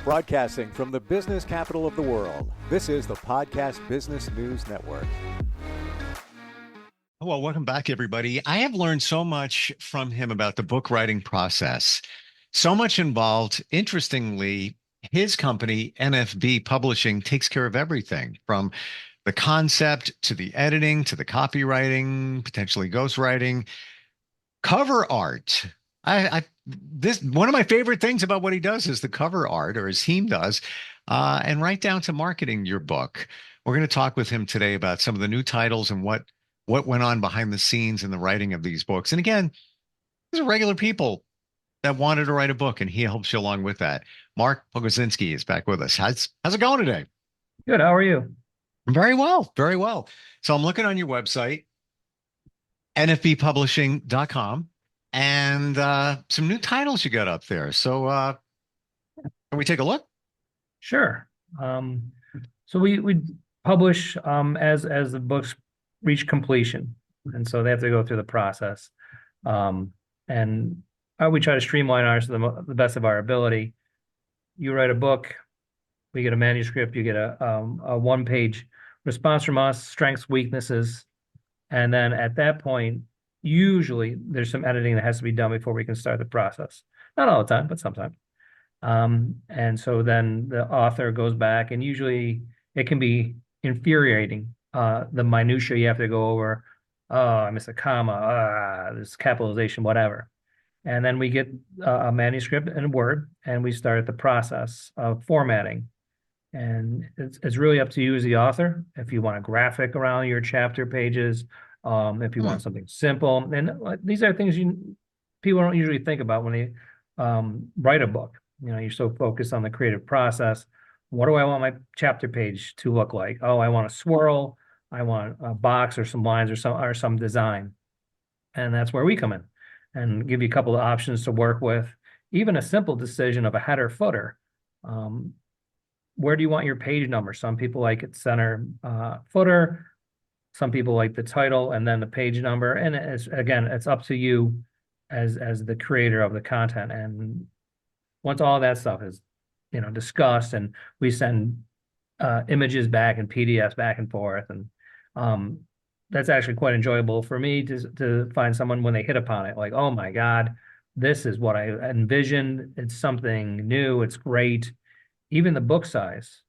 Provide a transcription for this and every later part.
Broadcasting from the business capital of the world, this is the Podcast Business News Network. Well, welcome back, everybody. I have learned so much from him about the book writing process. So much involved. Interestingly, his company, NFB Publishing, takes care of everything from the concept to the editing to the copywriting, potentially ghostwriting, cover art. This one of my favorite things about what he does is the cover art, or his team does, and right down to marketing your book. We're going to talk with him today about some of the new titles and what went on behind the scenes in the writing of these books. And again, these are regular people that wanted to write a book, and he helps you along with that. Mark Pogodzinski is back with us. How's it going today? Good. How are you? Very well, very well. So I'm looking on your website, nfbpublishing.com, and some new titles you got up there. So can we take a look? Sure. So we publish as the books reach completion, and so they have to go through the process. And we try to streamline ours to the best of our ability. You write a book, we get a manuscript, you get a one-page response from us, strengths, weaknesses, and then at that point, usually there's some editing that has to be done before we can start the process. Not all the time, but sometimes. And so then the author goes back, and usually it can be infuriating. The minutia you have to go over. Oh, I missed a comma. This capitalization, whatever. And then we get a manuscript in Word, and we start the process of formatting. And it's really up to you as the author. If you want a graphic around your chapter pages, if you want something simple, and these are things people don't usually think about when they write a book. You know, you're so focused on the creative process. What do I want my chapter page to look like? Oh, I want a swirl. I want a box or some lines or some design. And that's where we come in and give you a couple of options to work with. Even a simple decision of a header footer. Where do you want your page number? Some people like it center footer. Some people like the title and then the page number. And it's up to you as the creator of the content. And once all that stuff is, discussed, and we send images back and PDFs back and forth, and that's actually quite enjoyable for me to find someone when they hit upon it, like, oh my God, this is what I envisioned. It's something new. It's great. Even the book size,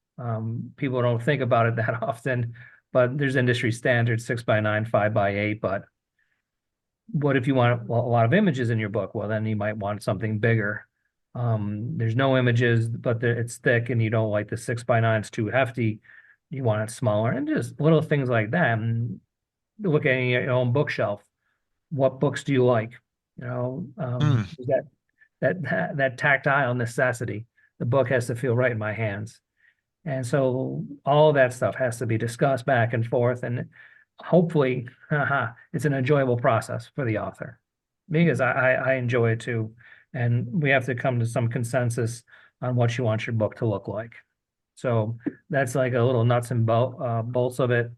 people don't think about it that often, but there's industry standards, 6x9, 5x8. But what if you want a lot of images in your book? Well, then you might want something bigger. There's no images, but it's thick, and you don't like the 6x9. It's too hefty. You want it smaller, and just little things like that. And look at your own bookshelf. What books do you like? Is that tactile necessity. The book has to feel right in my hands. And so all of that stuff has to be discussed back and forth. And hopefully, it's an enjoyable process for the author, because I enjoy it too. And we have to come to some consensus on what you want your book to look like. So that's like a little nuts and bolts of it.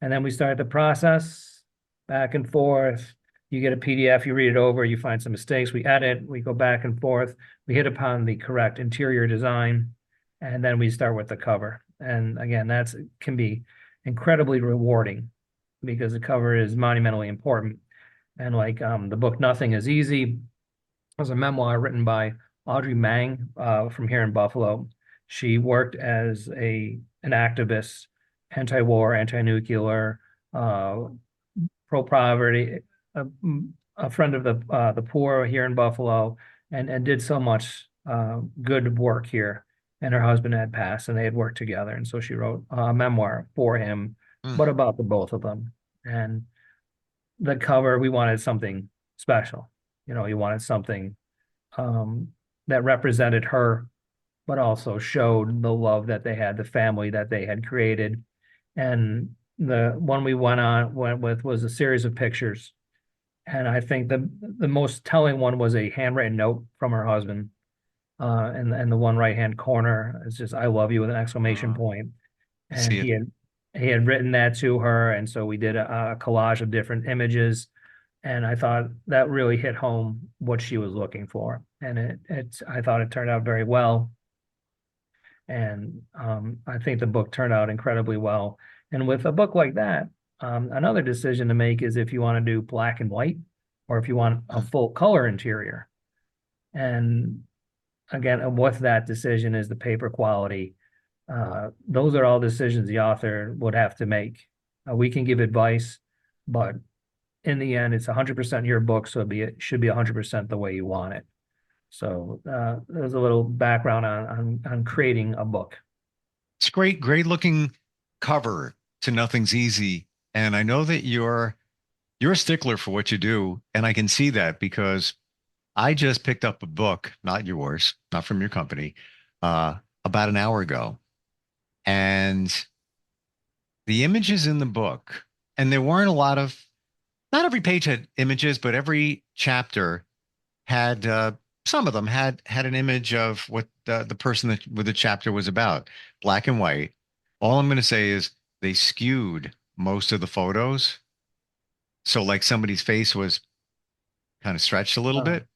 And then we start the process back and forth. You get a PDF, you read it over, you find some mistakes, we edit, we go back and forth, we hit upon the correct interior design, and then we start with the cover. And again, can be incredibly rewarding, because the cover is monumentally important. And like the book Nothing is Easy was a memoir written by Audrey Mang from here in Buffalo. She worked as an activist, anti-war, anti-nuclear, pro-poverty, a friend of the poor here in Buffalo, and did so much good work here. And her husband had passed, and they had worked together. And so she wrote a memoir for him, but about the both of them. And the cover, we wanted something special. You wanted something that represented her, but also showed the love that they had, the family that they had created. And the one we went with was a series of pictures. And I think the most telling one was a handwritten note from her husband. And the one right-hand corner is just "I love you" with an exclamation point. And he had written that to her. And so we did a collage of different images. And I thought that really hit home what she was looking for. And I thought it turned out very well. And I think the book turned out incredibly well. And with a book like that, another decision to make is if you want to do black and white or if you want a full color interior. And again, with that decision is the paper quality. Those are all decisions the author would have to make. We can give advice, but in the end, it's 100% your book, so it should be 100% the way you want it. So there's a little background on creating a book. It's great looking cover to Nothing's Easy. And I know that you're a stickler for what you do, and I can see that because I just picked up a book, not yours, not from your company, about an hour ago. And the images in the book, and there weren't a lot of, not every page had images, but every chapter had some of them had an image of what the person that with the chapter was about, black and white. All I'm going to say is they skewed most of the photos, so like somebody's face was kind of stretched a little Uh, bit.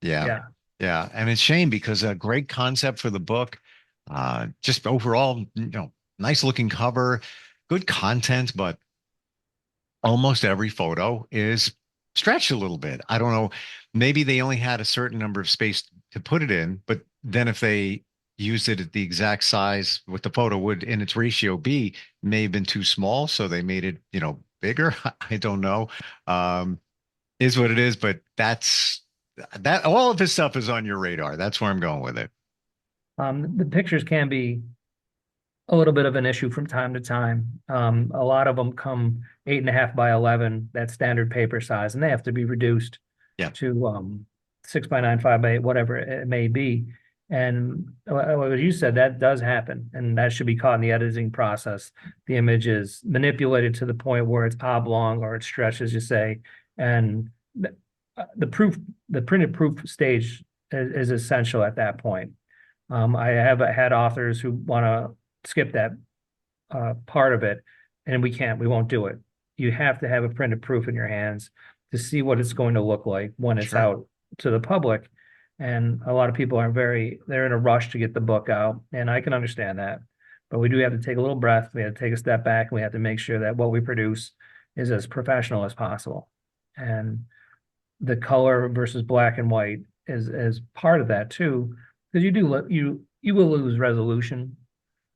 Yeah, yeah. yeah, and it's a shame because a great concept for the book, just overall, nice looking cover, good content, but almost every photo is stretched a little bit. I don't know. Maybe they only had a certain number of space to put it in, but then if they used it at the exact size what the photo would in its ratio be, may have been too small. So they made it, bigger. I don't know. Um, is what it is, but that all of this stuff is on your radar. That's where I'm going with it. The pictures can be a little bit of an issue from time to time. A lot of them come 8.5 by 11, that standard paper size, and they have to be reduced Yeah, to 6 by 9, 5 by 8, whatever it may be. And as you said, that does happen, and that should be caught in the editing process. The image is manipulated to the point where it's oblong or it's stretched, as you say, and the proof, the printed proof stage is essential at that point. I have had authors who want to skip that part of it, and we won't do it. You have to have a printed proof in your hands to see what it's going to look like when it's sure. out to the public. And a lot of people they're in a rush to get the book out, and I can understand that. But we do have to take a little breath. We have to take a step back, and we have to make sure that what we produce is as professional as possible. And the color versus black and white is part of that too, because you will lose resolution.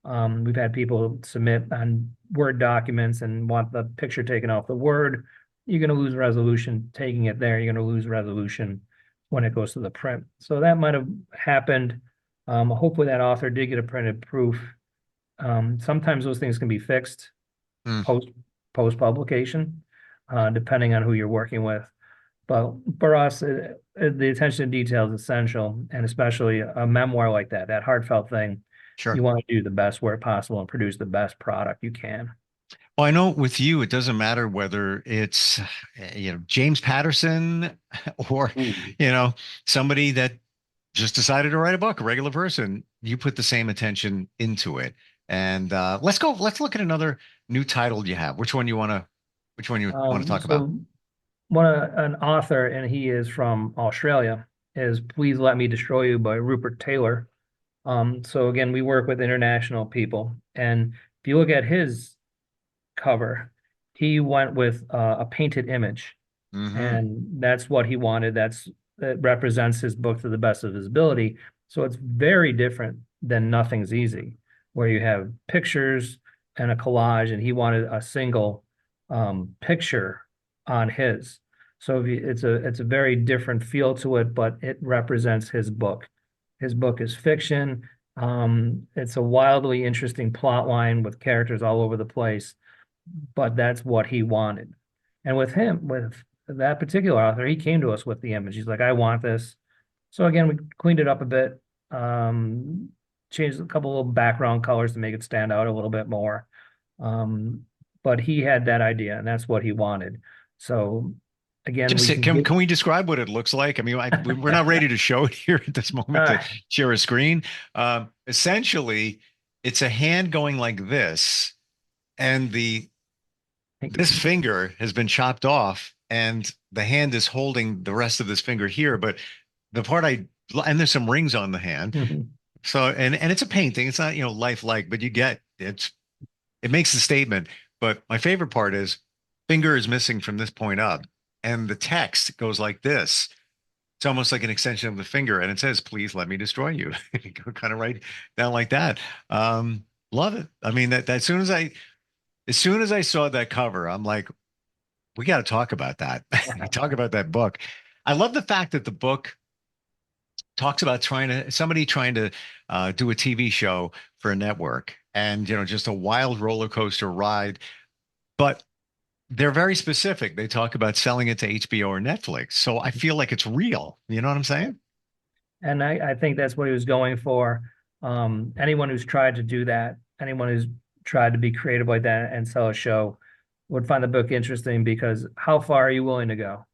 We've had people submit on Word documents and want the picture taken off the Word. You're going to lose resolution taking it there. You're going to lose resolution when it goes to the print. So that might have happened. Hopefully that author did get a printed proof. Sometimes those things can be fixed Mm, post publication, depending on who you're working with. But for us, the attention to detail is essential, and especially a memoir like that heartfelt thing. sure. You want to do the best where possible and produce the best product you can. Well, I know with you, it doesn't matter whether it's, James Patterson or, Ooh. you know, somebody that just decided to write a book, a regular person. You put the same attention into it. And let's look at another new title you have. Which one you want to talk about? So an author, and he is from Australia, is "Please Let Me Destroy You" by Rupert Taylor. So again, we work with international people, and if you look at his cover, he went with a painted image, Hmm. and that's what he wanted. That represents his book to the best of his ability. So it's very different than Nothing's Easy, where you have pictures and a collage, and he wanted a single picture on his. So if it's a very different feel to it, but it represents his book. His book is fiction. It's a wildly interesting plot line with characters all over the place, but that's what he wanted. And with that particular author, he came to us with the image. He's like, I want this. So again, we cleaned it up a bit, changed a couple of background colors to make it stand out a little bit more. Um, but he had that idea, and that's what he wanted. So again, Just we say, can can get can we describe what it looks like? I mean, we're not ready to show it here at this moment to uh, share a screen. Essentially, it's a hand going like this, and the pinky. this finger has been chopped off and the hand is holding the rest of this finger here. But the part I, and there's some rings on the hand. So, and it's a painting. It's not, lifelike, but it makes the statement. But my favorite part is finger is missing from this point up. And the text goes like this. It's almost like an extension of the finger. And it says, please let me destroy you. Go kind of right down like that. Love it. I mean, that as soon as I saw that cover, I'm like, we got to talk about that. Talk about that book. I love the fact that the book talks about somebody trying to do a TV show for a network and, just a wild roller coaster ride. But they're very specific. They talk about selling it to HBO or Netflix. So I feel like it's real. You know what I'm saying? And I think that's what he was going for. Anyone who's tried to do that, anyone who's tried to be creative like that and sell a show would find the book interesting because how far are you willing to go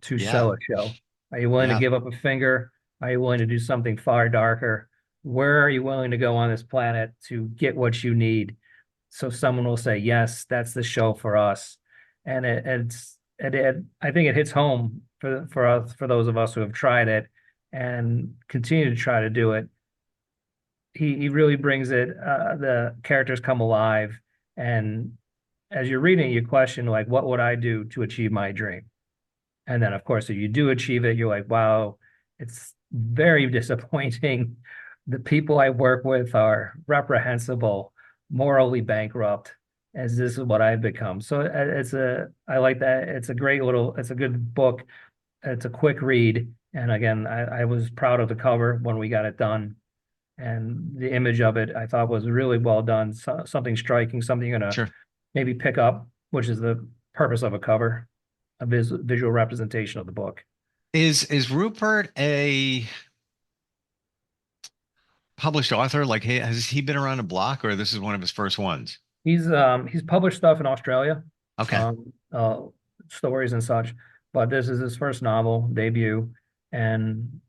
to Yeah. sell a show? Are you willing to Yeah. give up a finger? Are you willing to do something far darker? Where are you willing to go on this planet to get what you need? So someone will say, yes, that's the show for us. And I think it hits home for us, for those of us who have tried it and continue to try to do it. He really brings it. The characters come alive, and as you're reading, you question like, what would I do to achieve my dream? And then, of course, if you do achieve it, you're like, wow, it's very disappointing. The people I work with are reprehensible, morally bankrupt, as this is what I've become. So I like that. It's a good book. It's a quick read. And again, I was proud of the cover when we got it done. And the image of it, I thought was really well done. Something striking, something you're gonna Sure. maybe pick up, which is the purpose of a cover, a visual representation of the book. Is Rupert a published author? Like, hey, has he been around the block or this is one of his first ones? He's published stuff in Australia, Okay. um, uh, stories and such, but this is his first novel debut, and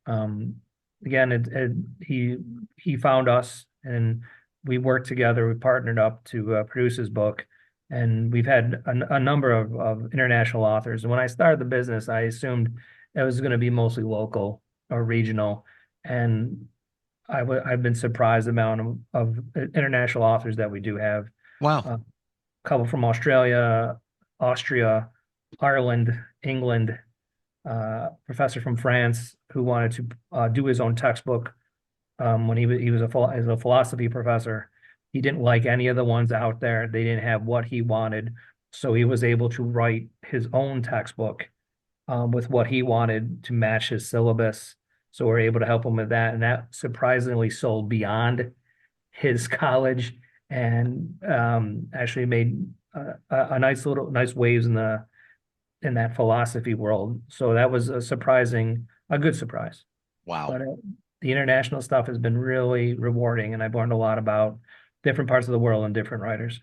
again, he found us, and we worked together. We partnered up to produce his book, and we've had a number of international authors. And when I started the business, I assumed it was going to be mostly local or regional, and I've been surprised the amount of international authors that we do have. Wow. A couple from Australia, Austria, Ireland, England, professor from France who wanted to do his own textbook when he was as a philosophy professor. He didn't like any of the ones out there. They didn't have what he wanted, so he was able to write his own textbook with what he wanted to match his syllabus. So we're able to help him with that, and that surprisingly sold beyond his college and actually made a nice waves in that philosophy world. So that was a good surprise. Wow. But the international stuff has been really rewarding, and I've learned a lot about different parts of the world and different writers.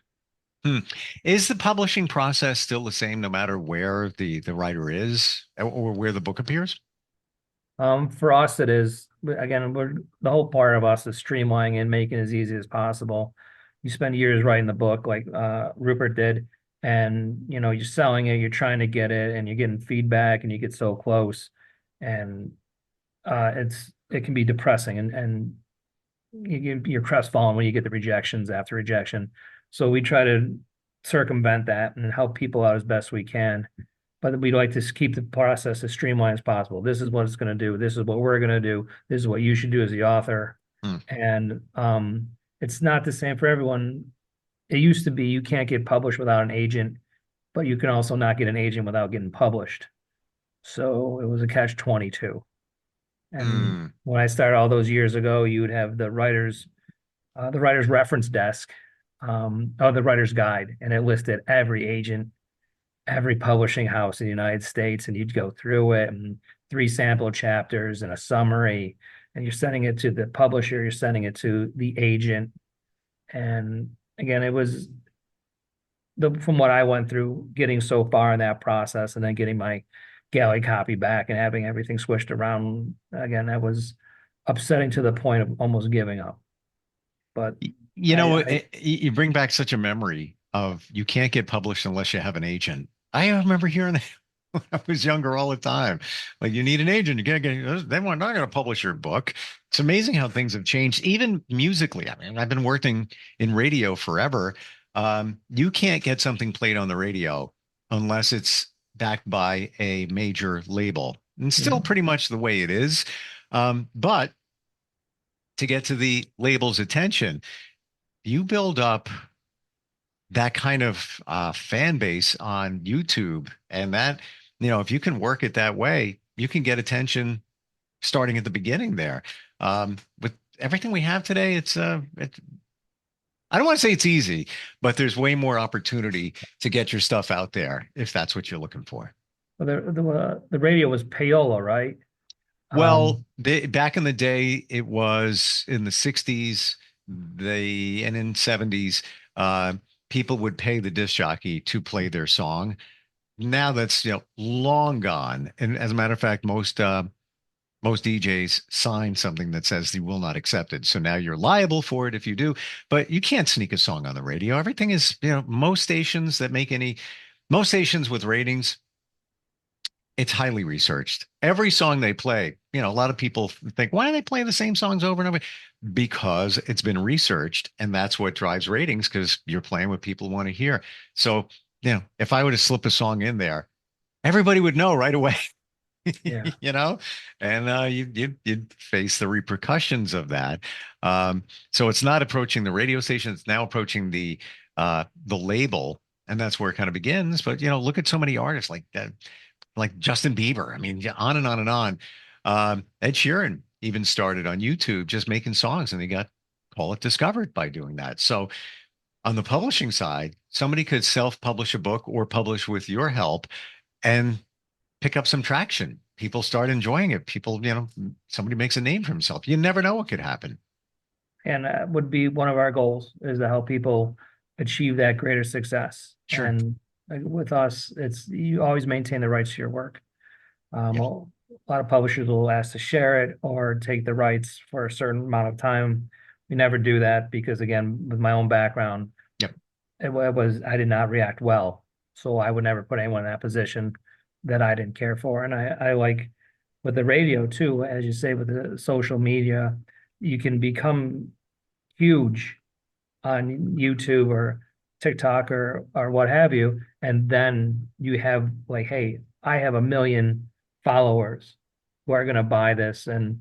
Hmm. Is the publishing process still the same no matter where the writer is or where the book appears? For us, it is again, the whole part of us is streamlining and making it as easy as possible. You spend years writing the book, like Rupert did, and you're selling it, you're trying to get it, and you're getting feedback, and you get so close, and it can be depressing, and you're crestfallen when you get the rejections after rejection. So we try to circumvent that and help people out as best we can, but we'd like to keep the process as streamlined as possible. This is what it's going to do. This is what we're going to do. This is what you should do as the author. Hmm. And it's not the same for everyone. It used to be you can't get published without an agent, but you can also not get an agent without getting published. So it was a catch 22. And Hmm. when I started all those years ago, you would have the writer's reference desk, or the writer's guide, and it listed every agent, every publishing house in the United States, and you'd go through it and three sample chapters and a summary, and you're sending it to the publisher, you're sending it to the agent. And again, it was from what I went through, getting so far in that process and then getting my galley copy back and having everything switched around again, that was upsetting to the point of almost giving up. But I You bring back such a memory of you can't get published unless you have an agent. I remember hearing that. I was younger all the time. Like, you need an agent. You can't get, they weren't not going to publish your book. It's amazing how things have changed, even musically. I mean, I've been working in radio forever. You can't get something played on the radio unless it's backed by a major label. And Yeah. still pretty much the way it is. But to get to the label's attention, you build up that kind of fan base on YouTube, and that, if you can work it that way, you can get attention starting at the beginning there. With everything we have today, I don't want to say it's easy, but there's way more opportunity to get your stuff out there if that's what you're looking for. Well, the radio was payola, right? Well, back in the day, it was in the 60s, and in 70s, people would pay the disc jockey to play their song. Now that's, long gone. And as a matter of fact, most DJs sign something that says they will not accept it. So now you're liable for it if you do, but you can't sneak a song on the radio. Everything is, most stations with ratings, it's highly researched. Every song they play, a lot of people think, why do they play the same songs over and over? Because it's been researched, and that's what drives ratings, because you're playing what people want to hear. So, if I were to slip a song in there, everybody would know right away. Yeah. And you'd face the repercussions of that. So it's not approaching the radio station; it's now approaching the label, and that's where it kind of begins. But look at so many artists like that, like Justin Bieber. I mean, yeah, on and on and on. Ed Sheeran even started on YouTube just making songs, and he got, call it, discovered by doing that. So on the publishing side, somebody could self-publish a book or publish with your help and pick up some traction. People start enjoying it. People, somebody makes a name for himself. You never know what could happen. And would be one of our goals, is to help people achieve that greater success. Sure. And with us, it's, you always maintain the rights to your work. Yeah. A lot of publishers will ask to share it or take the rights for a certain amount of time. We never do that because, again, with my own background, Yep. I did not react well. So I would never put anyone in that position that I didn't care for. And I like with the radio too, as you say, with the social media, you can become huge on YouTube or TikTok or what have you. And then you have like, hey, I have 1 million followers who are going to buy this. And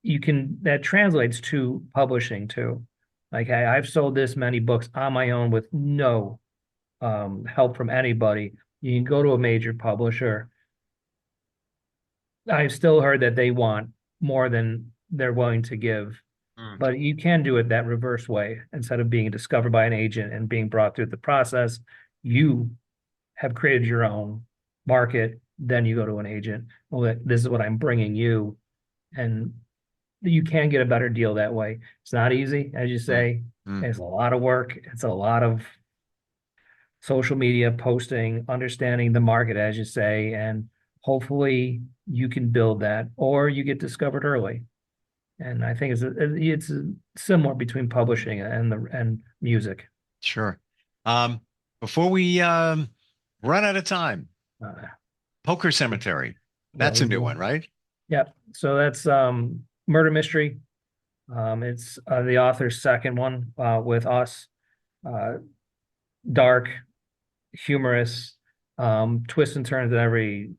that translates to publishing too. Like, hey, I've sold this many books on my own with no help from anybody. You can go to a major publisher. I've still heard that they want more than they're willing to give. But you can do it that reverse way. Instead of being discovered by an agent and being brought through the process, you have created your own market. Then you go to an agent. Well, this is what I'm bringing you. And you can get a better deal that way. It's not easy, as you say. It's a lot of work. It's a lot of social media posting, understanding the market, as you say, and hopefully you can build that, or you get discovered early. And I think it's similar between publishing and music. Sure. Before we run out of time, Poker Cemetery. That's a new one, right? Yep. So that's murder mystery. It's the author's second one with us. Dark, humorous, twists and turns in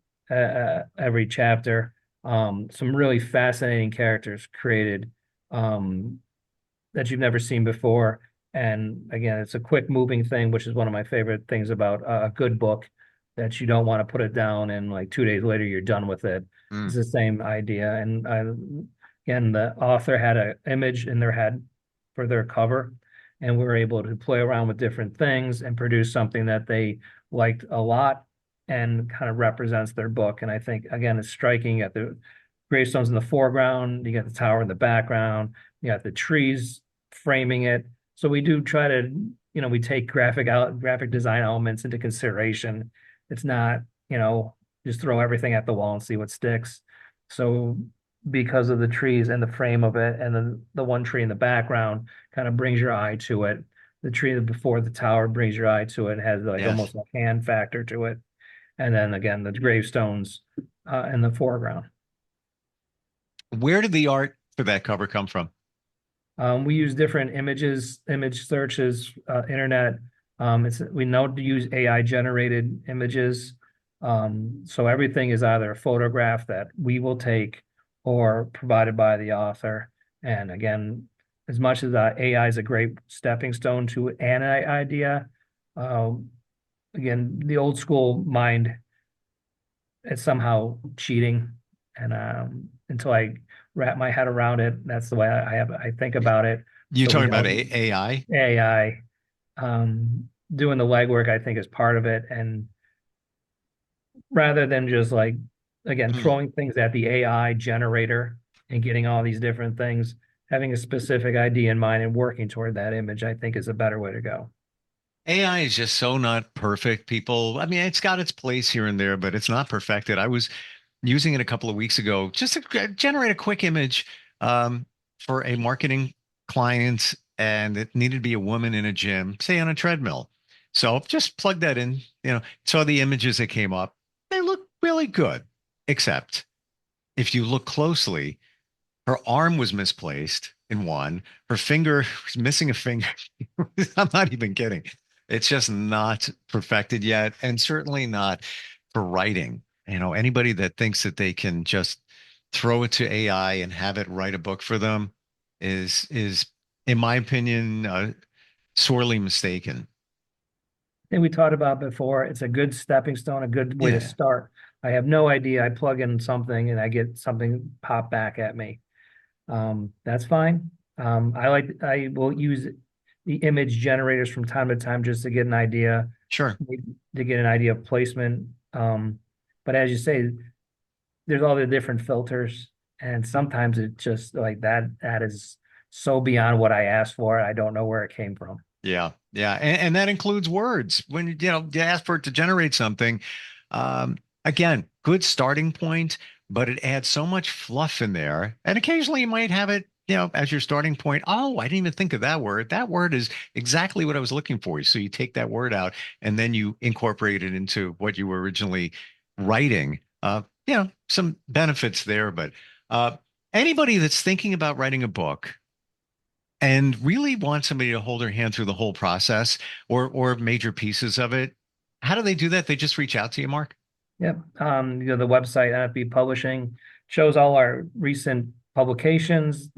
every chapter. Some really fascinating characters created that you've never seen before. And again, it's a quick moving thing, which is one of my favorite things about a good book, that you don't want to put it down and like 2 days later you're done with it. It's the same idea. And again, the author had an image in their head for their cover, and we were able to play around with different things and produce something that they liked a lot and kind of represents their book. And I think, again, it's striking. At the gravestones in the foreground, you got the tower in the background, you got the trees framing it. So we do try to, we take graphic design elements into consideration. It's not, just throw everything at the wall and see what sticks. So because of the trees and the frame of it, and then the one tree in the background kind of brings your eye to it. The tree before the tower brings your eye to it. It has like almost a hand factor to it. And then again, the gravestones in the foreground. Where did the art for that cover come from? We use different images, image searches, internet. We know to use AI generated images. So everything is either a photograph that we will take or provided by the author. And again, as much as AI is a great stepping stone to an idea, again, the old school mind is somehow cheating. And until I wrap my head around it, that's the way I think about it. You're So talking about AI? AI, doing the legwork, I think, is part of it. And rather than just like, again, throwing things at the AI generator and getting all these different things, having a specific idea in mind and working toward that image, I think is a better way to go. AI is just so not perfect, people. I mean, it's got its place here and there, but it's not perfected. I was using it a couple of weeks ago just to generate a quick image for a marketing client, and it needed to be a woman in a gym, say on a treadmill. So just plug that in, saw the images that came up. They look really good, except if you look closely, her arm was misplaced in one. Her finger was missing a finger. I'm not even kidding. It's just not perfected yet, and certainly not for writing. Anybody that thinks that they can just throw it to AI and have it write a book for them is, in my opinion, sorely mistaken. I think we talked about before, it's a good stepping stone, a good way to start. I have no idea. I plug in something and I get something pop back at me. That's fine. I will use the image generators from time to time just to get an idea. Sure. To get an idea of placement. But as you say, there's all the different filters, and sometimes it's just like that is so beyond what I asked for. I don't know where it came from. Yeah. Yeah. And that includes words. When you ask for it to generate something, again, good starting point, but it adds so much fluff in there. And occasionally you might have it, as your starting point. Oh, I didn't even think of that word. That word is exactly what I was looking for. So you take that word out and then you incorporate it into what you were originally writing. Some benefits there, but anybody that's thinking about writing a book and really wants somebody to hold their hand through the whole process or major pieces of it, how do they do that? They just reach out to you, Mark? Yep. The website NFB Publishing shows all our recent publications.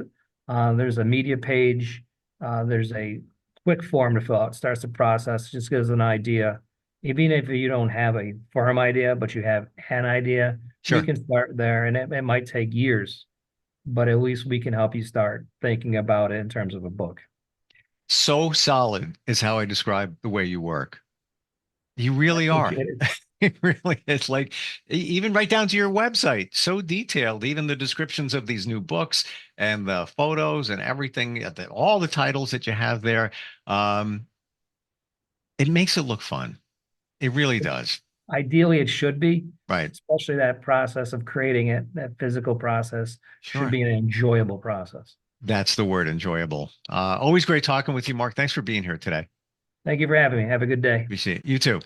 There's a media page. There's a quick form to fill out. It starts the process, just gives an idea. Even if you don't have a firm idea, but you have an idea, sure, you can start there, and it might take years, but at least we can help you start thinking about it in terms of a book. So solid is how I describe the way you work. You really are. It really is, like, even right down to your website, so detailed, even the descriptions of these new books and the photos and everything, all the titles that you have there. It makes it look fun. It really does. Ideally, it should be. Right. Especially that process of creating it, that physical process should be an enjoyable process. That's the word, enjoyable. Always great talking with you, Mark. Thanks for being here today. Thank you for having me. Have a good day. Appreciate it. You too.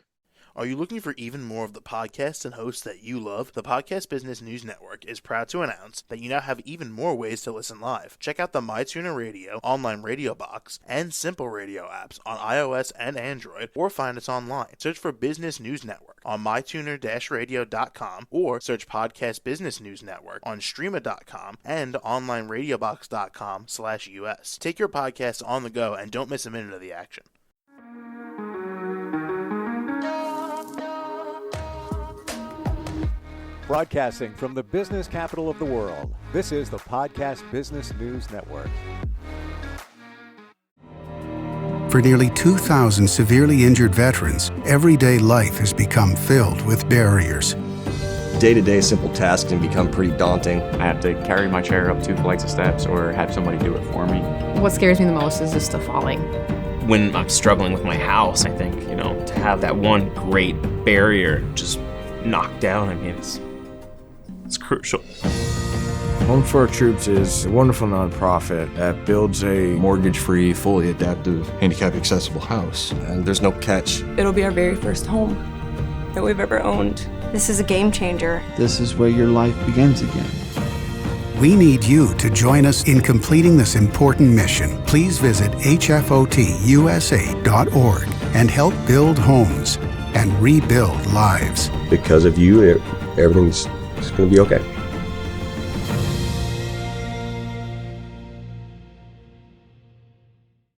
Are you looking for even more of the podcasts and hosts that you love? The Podcast Business News Network is proud to announce that you now have even more ways to listen live. Check out the MyTuner Radio, online radio box, and Simple Radio apps on iOS and Android, or find us online. Search for Business News Network on mytuner-radio.com, or search Podcast Business News Network on streama.com and onlineradiobox.com/US. Take your podcast on the go and don't miss a minute of the action. Broadcasting from the business capital of the world, this is the Podcast Business News Network. For nearly 2,000 severely injured veterans, everyday life has become filled with barriers. Day-to-day simple tasks can become pretty daunting. I have to carry my chair up 2 flights of steps or have somebody do it for me. What scares me the most is just the falling. When I'm struggling with my house, I think, to have that one great barrier just knocked down, it's crucial. Home for Our Troops is a wonderful nonprofit that builds a mortgage-free, fully adaptive, handicap-accessible house. And there's no catch. It'll be our very first home. that we've ever owned. This is a game changer. This is where your life begins again. We need you to join us in completing this important mission. Please visit hfotusa.org and help build homes and rebuild lives. Because of you, everything's going to be okay.